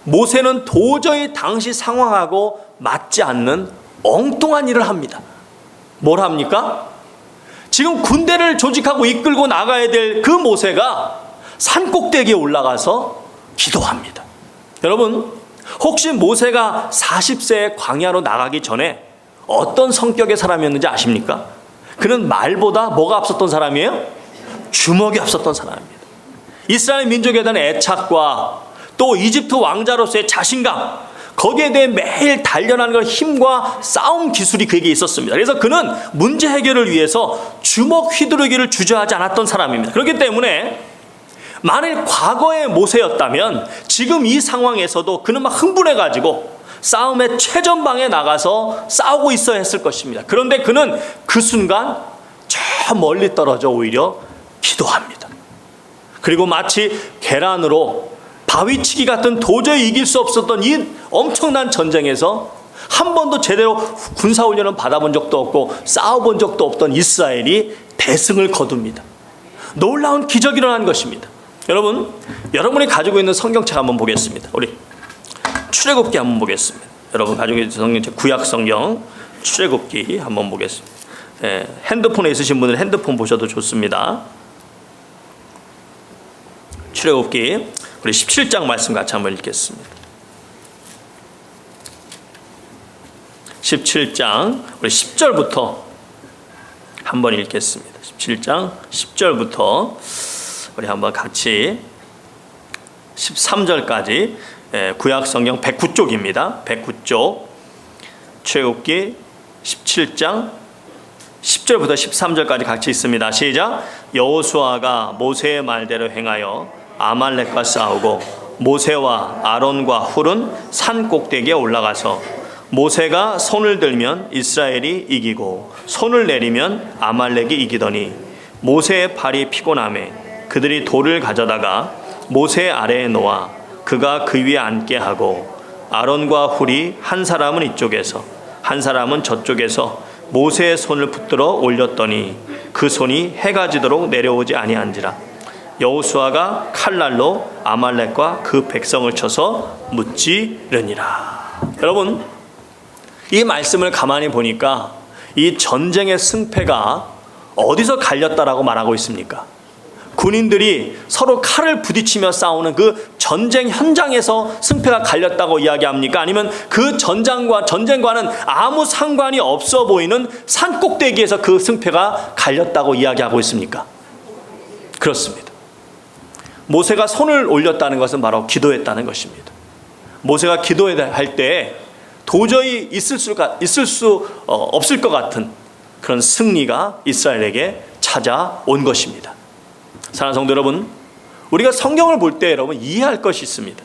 모세는 도저히 당시 상황하고 맞지 않는 엉뚱한 일을 합니다. 뭘 합니까? 지금 군대를 조직하고 이끌고 나가야 될 그 모세가 산꼭대기에 올라가서 기도합니다. 여러분, 혹시 모세가 40세에 광야로 나가기 전에 어떤 성격의 사람이었는지 아십니까? 그는 말보다 뭐가 앞섰던 사람이에요? 주먹이 앞섰던 사람입니다. 이스라엘 민족에 대한 애착과 또 이집트 왕자로서의 자신감, 거기에 대해 매일 단련하는 걸 힘과 싸움 기술이 그에게 있었습니다. 그래서 그는 문제 해결을 위해서 주먹 휘두르기를 주저하지 않았던 사람입니다. 그렇기 때문에 만일 과거의 모세였다면 지금 이 상황에서도 그는 막 흥분해가지고 싸움의 최전방에 나가서 싸우고 있어야 했을 것입니다. 그런데 그는 그 순간 저 멀리 떨어져 오히려 기도합니다. 그리고 마치 계란으로 바위치기 같은 도저히 이길 수 없었던 이 엄청난 전쟁에서 한 번도 제대로 군사훈련은 받아본 적도 없고 싸워본 적도 없던 이스라엘이 대승을 거둡니다. 놀라운 기적이 일어난 것입니다. 여러분, 여러분이 가지고 있는 성경책 한번 보겠습니다. 우리 출애굽기 한번 보겠습니다. 여러분 가지고 있는 성경책 구약 성경 출애굽기 한번 보겠습니다. 핸드폰에 있으신 분들은 핸드폰 보셔도 좋습니다. 출애굽기 우리 17장 말씀 같이 한번 읽겠습니다. 17장 우리 10절부터 한번 읽겠습니다. 17장 10절부터 우리 한번 같이 13절까지 구약 성경 109쪽입니다. 109쪽 출애굽기 17장 10절부터 13절까지 같이 있습니다. 시작. 여호수아가 모세의 말대로 행하여 아말렉과 싸우고 모세와 아론과 훌은 산 꼭대기에 올라가서 모세가 손을 들면 이스라엘이 이기고 손을 내리면 아말렉이 이기더니 모세의 팔이 피곤하매 그들이 돌을 가져다가 모세 아래에 놓아 그가 그 위에 앉게 하고 아론과 훌이 한 사람은 이쪽에서 한 사람은 저쪽에서 모세의 손을 붙들어 올렸더니 그 손이 해가 지도록 내려오지 아니한지라. 여호수아가 칼날로 아말렉과 그 백성을 쳐서 무찌르니라. 여러분, 이 말씀을 가만히 보니까 이 전쟁의 승패가 어디서 갈렸다라고 말하고 있습니까? 군인들이 서로 칼을 부딪히며 싸우는 그 전쟁 현장에서 승패가 갈렸다고 이야기합니까? 아니면 그 전쟁과는 아무 상관이 없어 보이는 산 꼭대기에서 그 승패가 갈렸다고 이야기하고 있습니까? 그렇습니다. 모세가 손을 올렸다는 것은 바로 기도했다는 것입니다. 모세가 기도할 때 도저히 있을 수 없을 것 같은 그런 승리가 이스라엘에게 찾아온 것입니다. 사랑하는 성도 여러분, 우리가 성경을 볼 때 여러분 이해할 것이 있습니다.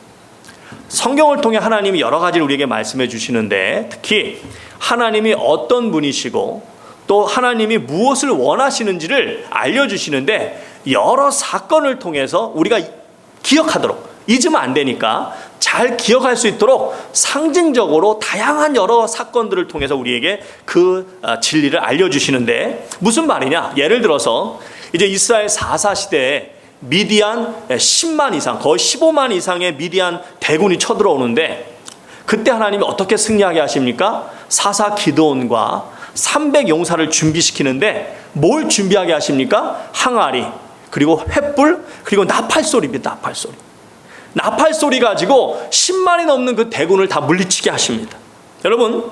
성경을 통해 하나님이 여러 가지를 우리에게 말씀해 주시는데, 특히 하나님이 어떤 분이시고 또 하나님이 무엇을 원하시는지를 알려주시는데, 여러 사건을 통해서 우리가 기억하도록, 잊으면 안 되니까 잘 기억할 수 있도록 상징적으로 다양한 여러 사건들을 통해서 우리에게 그 진리를 알려주시는데, 무슨 말이냐? 예를 들어서 이제 이스라엘 4사 시대에 미디안 10만 이상, 거의 15만 이상의 미디안 대군이 쳐들어오는데, 그때 하나님이 어떻게 승리하게 하십니까? 4사 기드온과 300 용사를 준비시키는데 뭘 준비하게 하십니까? 항아리, 그리고 횃불, 그리고 나팔소리입니다. 나팔소리. 나팔소리 가지고 10만이 넘는 그 대군을 다 물리치게 하십니다. 여러분,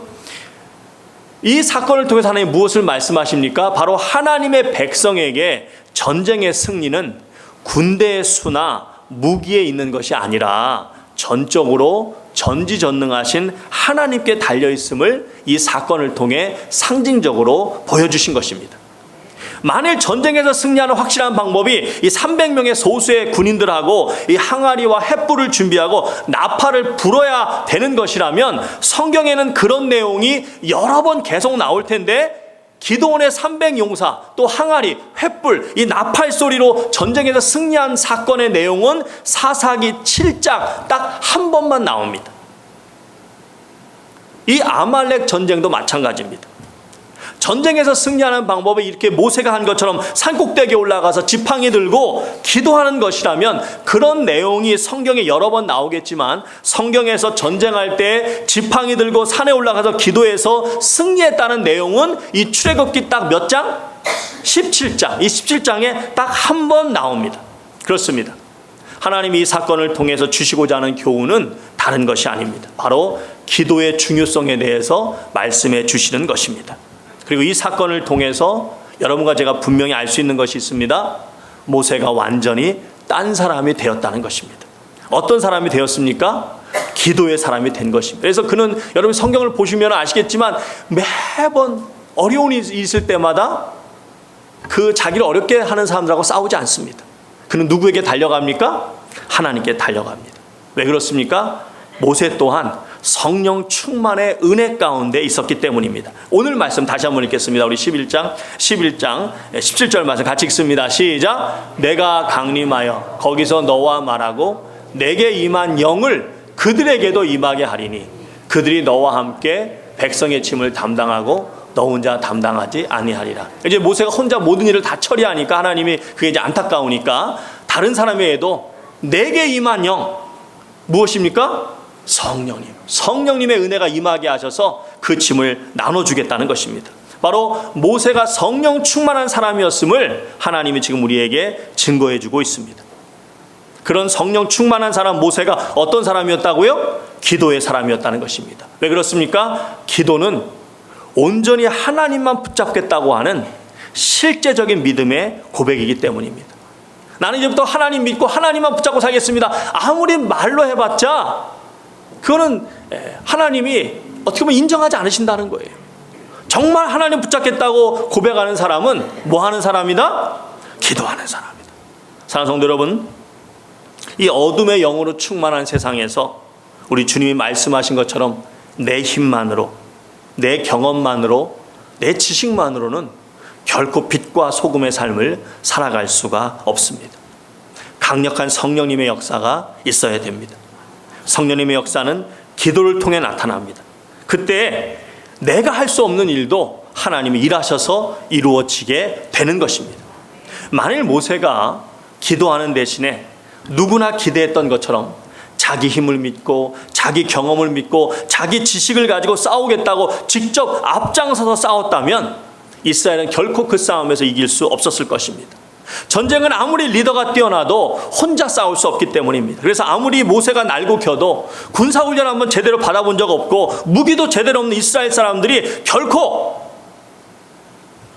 이 사건을 통해서 하나님 무엇을 말씀하십니까? 바로 하나님의 백성에게 전쟁의 승리는 군대의 수나 무기에 있는 것이 아니라 전적으로 전지전능하신 하나님께 달려있음을 이 사건을 통해 상징적으로 보여주신 것입니다. 만일 전쟁에서 승리하는 확실한 방법이 이 300명의 소수의 군인들하고 이 항아리와 횃불을 준비하고 나팔을 불어야 되는 것이라면, 성경에는 그런 내용이 여러 번 계속 나올 텐데, 기드온의 300 용사, 또 항아리, 횃불, 이 나팔 소리로 전쟁에서 승리한 사건의 내용은 사사기 7장 딱 한 번만 나옵니다. 이 아말렉 전쟁도 마찬가지입니다. 전쟁에서 승리하는 방법이 이렇게 모세가 한 것처럼 산꼭대기에 올라가서 지팡이 들고 기도하는 것이라면, 그런 내용이 성경에 여러 번 나오겠지만, 성경에서 전쟁할 때 지팡이 들고 산에 올라가서 기도해서 승리했다는 내용은 이 출애굽기 딱 몇 장? 17장. 이 17장에 딱 한 번 나옵니다. 그렇습니다. 하나님이 이 사건을 통해서 주시고자 하는 교훈은 다른 것이 아닙니다. 바로 기도의 중요성에 대해서 말씀해 주시는 것입니다. 그리고 이 사건을 통해서 여러분과 제가 분명히 알 수 있는 것이 있습니다. 모세가 완전히 딴 사람이 되었다는 것입니다. 어떤 사람이 되었습니까? 기도의 사람이 된 것입니다. 그래서 그는, 여러분 성경을 보시면 아시겠지만, 매번 어려움이 있을 때마다 그 자기를 어렵게 하는 사람들하고 싸우지 않습니다. 그는 누구에게 달려갑니까? 하나님께 달려갑니다. 왜 그렇습니까? 모세 또한 성령 충만의 은혜 가운데 있었기 때문입니다. 오늘 말씀 다시 한번 읽겠습니다. 우리 11장 17절 말씀 같이 읽습니다. 시작. 내가 강림하여 거기서 너와 말하고 내게 임한 영을 그들에게도 임하게 하리니 그들이 너와 함께 백성의 짐을 담당하고 너 혼자 담당하지 아니하리라. 이제 모세가 혼자 모든 일을 다 처리하니까 하나님이 그게 이제 안타까우니까 다른 사람에게도 내게 임한 영, 무엇입니까? 성령님의 은혜가 임하게 하셔서 그 짐을 나눠주겠다는 것입니다. 바로 모세가 성령 충만한 사람이었음을 하나님이 지금 우리에게 증거해주고 있습니다. 그런 성령 충만한 사람 모세가 어떤 사람이었다고요? 기도의 사람이었다는 것입니다. 왜 그렇습니까? 기도는 온전히 하나님만 붙잡겠다고 하는 실제적인 믿음의 고백이기 때문입니다. 나는 이제부터 하나님 믿고 하나님만 붙잡고 살겠습니다. 아무리 말로 해봤자 그거는 하나님이 어떻게 보면 인정하지 않으신다는 거예요. 정말 하나님 붙잡겠다고 고백하는 사람은 뭐 하는 사람이다? 기도하는 사람이다. 사랑하는 성도 여러분, 이 어둠의 영으로 충만한 세상에서 우리 주님이 말씀하신 것처럼 내 힘만으로, 내 경험만으로, 내 지식만으로는 결코 빛과 소금의 삶을 살아갈 수가 없습니다. 강력한 성령님의 역사가 있어야 됩니다. 성령님의 역사는 기도를 통해 나타납니다. 그때 내가 할 수 없는 일도 하나님이 일하셔서 이루어지게 되는 것입니다. 만일 모세가 기도하는 대신에 누구나 기대했던 것처럼 자기 힘을 믿고 자기 경험을 믿고 자기 지식을 가지고 싸우겠다고 직접 앞장서서 싸웠다면 이스라엘은 결코 그 싸움에서 이길 수 없었을 것입니다. 전쟁은 아무리 리더가 뛰어나도 혼자 싸울 수 없기 때문입니다. 그래서 아무리 모세가 날고 켜도 군사훈련 한번 제대로 받아본 적 없고 무기도 제대로 없는 이스라엘 사람들이 결코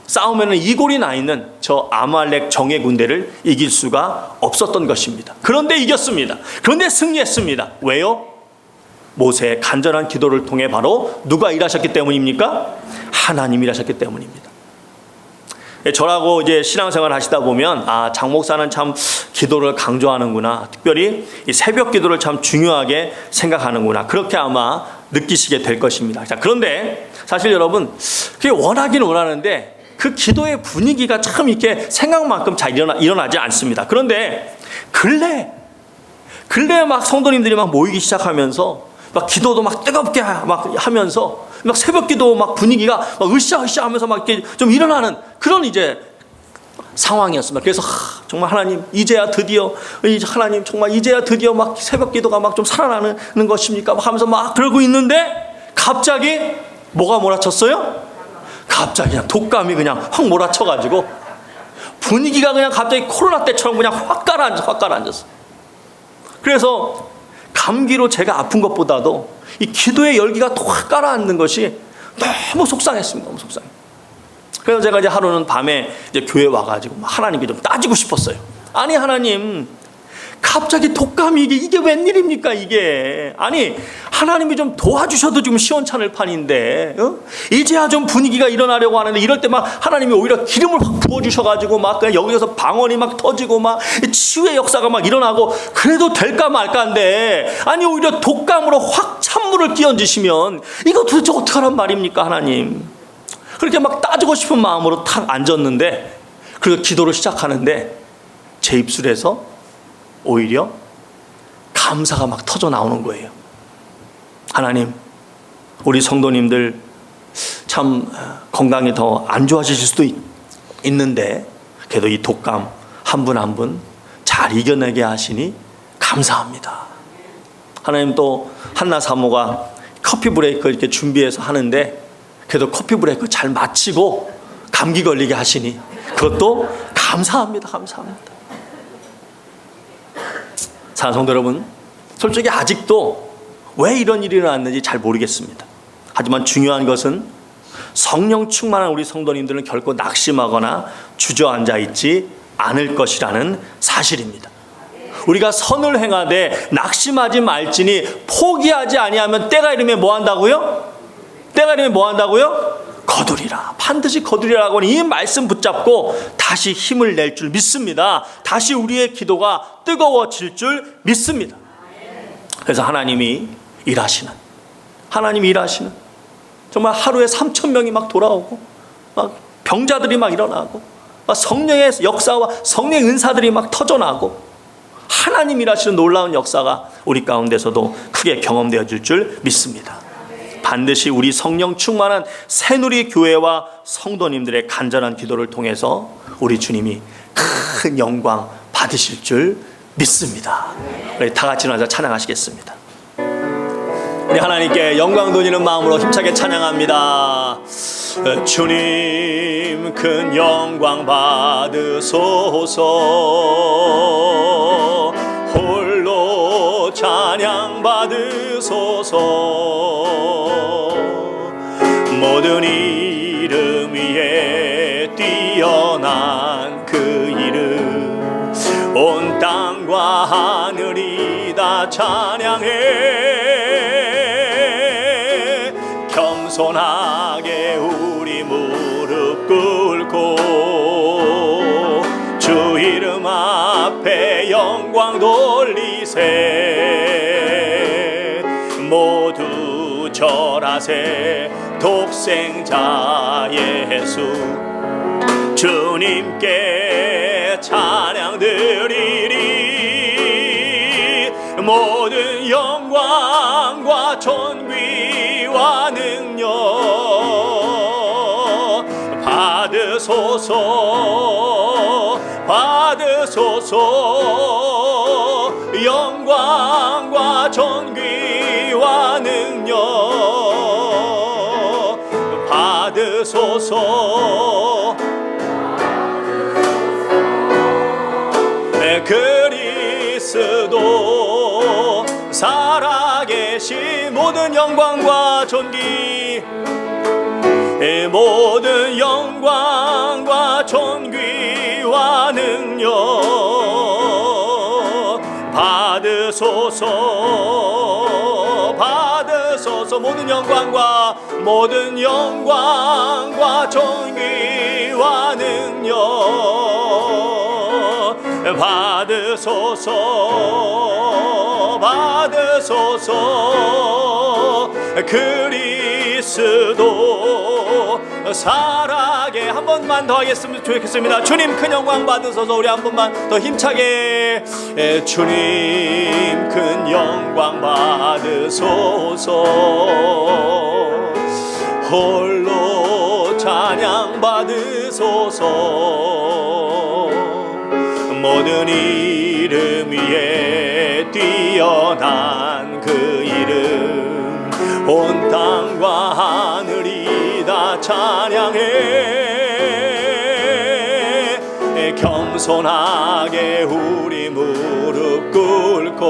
싸우면 이골이 나 있는 저 아말렉 정예 군대를 이길 수가 없었던 것입니다. 그런데 이겼습니다. 그런데 승리했습니다. 왜요? 모세의 간절한 기도를 통해 바로 누가 일하셨기 때문입니까? 하나님이 일하셨기 때문입니다. 저라고 이제 신앙생활 하시다 보면 장 목사는 참 기도를 강조하는구나, 특별히 이 새벽 기도를 참 중요하게 생각하는구나, 그렇게 아마 느끼시게 될 것입니다. 자, 그런데 사실 여러분, 그게 원하긴 원하는데 그 기도의 분위기가 참 이렇게 생각만큼 잘 일어나지 않습니다. 그런데 근래 막 성도님들이 막 모이기 시작하면서 막 기도도 막 뜨겁게 막 하면서 막 새벽 기도 막 분위기가 막 으쌰으쌰 하면서 막 이렇게 좀 일어나는 그런 이제 상황이었습니다. 그래서 정말 하나님 이제야 드디어 하나님 정말 이제야 드디어 막 새벽 기도가 막 좀 살아나는 것입니까? 막 하면서 막 그러고 있는데 갑자기 뭐가 몰아쳤어요? 갑자기 그냥 독감이 그냥 확 몰아쳐가지고 분위기가 그냥 갑자기 코로나 때처럼 그냥 확 가라앉았어. 그래서 감기로 제가 아픈 것보다도 이 기도의 열기가 또 확 가라앉는 것이 너무 속상했습니다. 너무 속상해. 그래서 제가 이제 하루는 밤에 이제 교회 와가지고 하나님께 좀 따지고 싶었어요. 아니 하나님, 갑자기 독감이 이게 웬일입니까 이게? 아니 하나님이 좀 도와주셔도 좀 시원찮을 판인데 이제야 좀 분위기가 일어나려고 하는데 이럴 때 막 하나님이 오히려 기름을 확 부어주셔가지고 막 그냥 여기서 방언이 막 터지고 막 치유의 역사가 막 일어나고 그래도 될까 말까인데, 아니 오히려 독감으로 확 찬물을 끼얹으시면 이거 도대체 어떡하란 말입니까 하나님? 그렇게 막 따지고 싶은 마음으로 탁 앉았는데, 그리고 기도를 시작하는데 제 입술에서 오히려 감사가 막 터져 나오는 거예요. 하나님, 우리 성도님들 참 건강이 더 안 좋아지실 수도 있는데 그래도 이 독감 한 분 한 분 잘 이겨내게 하시니 감사합니다. 하나님, 또 한나 사모가 커피 브레이크 이렇게 준비해서 하는데 그래도 커피 브레이크 잘 마치고 감기 걸리게 하시니 그것도 감사합니다. 감사합니다. 사랑하는 성도 여러분, 솔직히 아직도 왜 이런 일이 일어났는지 잘 모르겠습니다. 하지만 중요한 것은 성령 충만한 우리 성도님들은 결코 낙심하거나 주저앉아 있지 않을 것이라는 사실입니다. 우리가 선을 행하되 낙심하지 말지니 포기하지 아니하면 때가 이르면 뭐 한다고요? 때가 이르면 뭐 한다고요? 거두리라. 반드시 거두리라고 하는 이 말씀 붙잡고 다시 힘을 낼 줄 믿습니다. 다시 우리의 기도가 뜨거워질 줄 믿습니다. 그래서 하나님이 일하시는 정말 하루에 3,000명이 막 돌아오고 막 병자들이 막 일어나고 막 성령의 역사와 성령의 은사들이 막 터져나고 하나님 일하시는 놀라운 역사가 우리 가운데서도 크게 경험되어질 줄 믿습니다. 반드시 우리 성령 충만한 새누리 교회와 성도님들의 간절한 기도를 통해서 우리 주님이 큰 영광 받으실 줄 믿습니다. 우리 다 같이 나서 찬양하시겠습니다. 우리 하나님께 영광 돌리는 마음으로 힘차게 찬양합니다. 주님 큰 영광 받으소서. 홀로 찬양 받으소서. 모든 이름 위에 뛰어난 그 이름, 온 땅과 하늘이 다 찬양해. 겸손하게 우리 무릎 꿇고 주 이름 앞에 영광 돌리세. 모두 절하세. 독생자 예수 주님께 찬양 드리리. 모든 영광과 존귀와 능력 받으소서. 받으소서. 영광과 존귀와 능력 받으소서. 그리스도 살아계신 모든 영광과 존귀, 모든 영광과 존귀와 능력 받으소서. 받으소서. 모든 영광과 존귀와 능력 받으소서. 받으소서. 그리스도 살아계. 한 번만 더 하겠으면 좋겠습니다. 주님 큰 영광 받으소서. 우리 한 번만 더 힘차게. 주님 큰 영광 받으소서. 홀로 찬양 받으소서. 모든 이름 위에 뛰어난 그 이름, 온 땅과 하늘이 다 찬양해. 겸손하게 우리 무릎 꿇고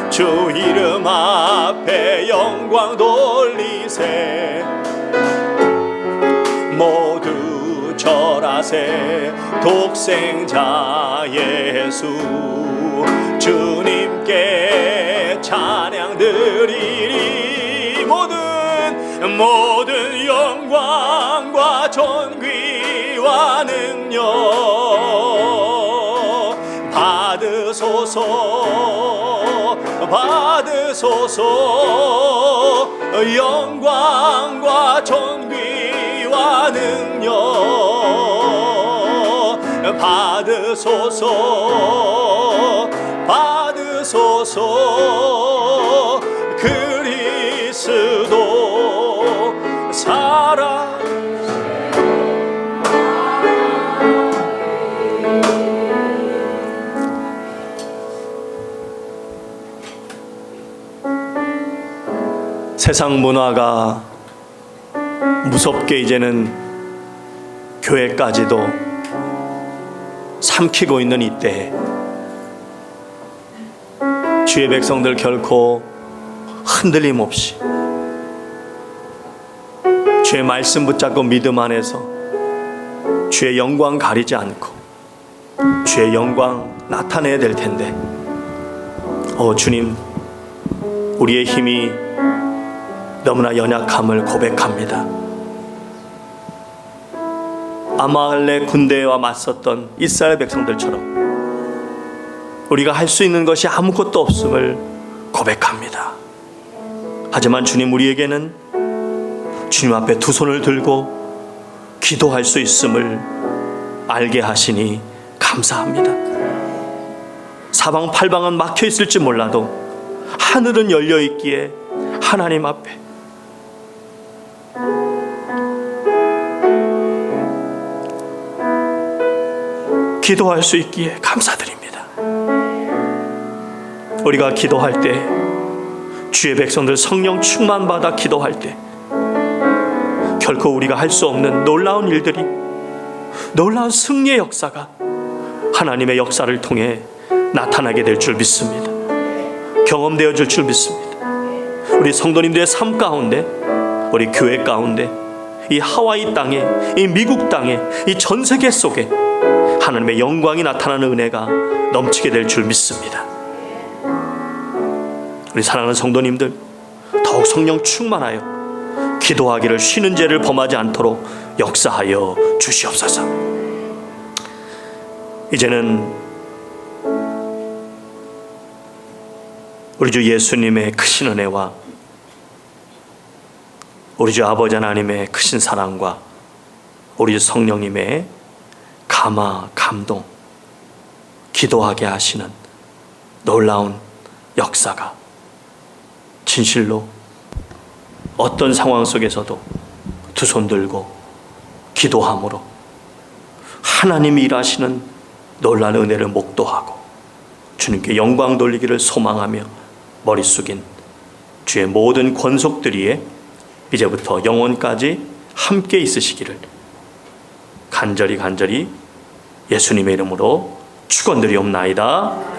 주 이름 앞에 영광 돌리세. 모두 절하세. 독생자 예수 주님께 찬양 드리리. 모든 영광과 존귀와 능력 받으소서. 받으소서. 영광과 존귀와 능력 받으소서. 받으소서. 그리스도 살아. 세상 문화가 무섭게 이제는 교회까지도 삼키고 있는 이때에 주의 백성들 결코 흔들림 없이 주의 말씀 붙잡고 믿음 안에서 주의 영광 가리지 않고 주의 영광 나타내야 될 텐데, 주님, 우리의 힘이 너무나 연약함을 고백합니다. 아말렉 군대와 맞섰던 이스라엘 백성들처럼 우리가 할 수 있는 것이 아무것도 없음을 고백합니다. 하지만 주님, 우리에게는 주님 앞에 두 손을 들고 기도할 수 있음을 알게 하시니 감사합니다. 사방팔방은 막혀 있을지 몰라도 하늘은 열려 있기에 하나님 앞에 기도할 수 있기에 감사드립니다. 우리가 기도할 때, 주의 백성들 성령 충만받아 기도할 때 결코 우리가 할 수 없는 놀라운 일들이, 놀라운 승리의 역사가 하나님의 역사를 통해 나타나게 될 줄 믿습니다. 경험되어질 줄 믿습니다. 우리 성도님들의 삶 가운데, 우리 교회 가운데, 이 하와이 땅에, 이 미국 땅에, 이 전 세계 속에 하나님의 영광이 나타나는 은혜가 넘치게 될 줄 믿습니다. 우리 사랑하는 성도님들, 더욱 성령 충만하여 기도하기를 쉬는 죄를 범하지 않도록 역사하여 주시옵소서. 이제는 우리 주 예수님의 크신 은혜와 우리 주 아버지 하나님의 크신 사랑과 우리 주 성령님의 감동, 기도하게 하시는 놀라운 역사가 진실로 어떤 상황 속에서도 두 손 들고 기도함으로 하나님이 일하시는 놀라운 은혜를 목도하고 주님께 영광 돌리기를 소망하며 머리 숙인 주의 모든 권속들이에 이제부터 영원까지 함께 있으시기를 간절히 예수님의 이름으로 축원드리옵나이다.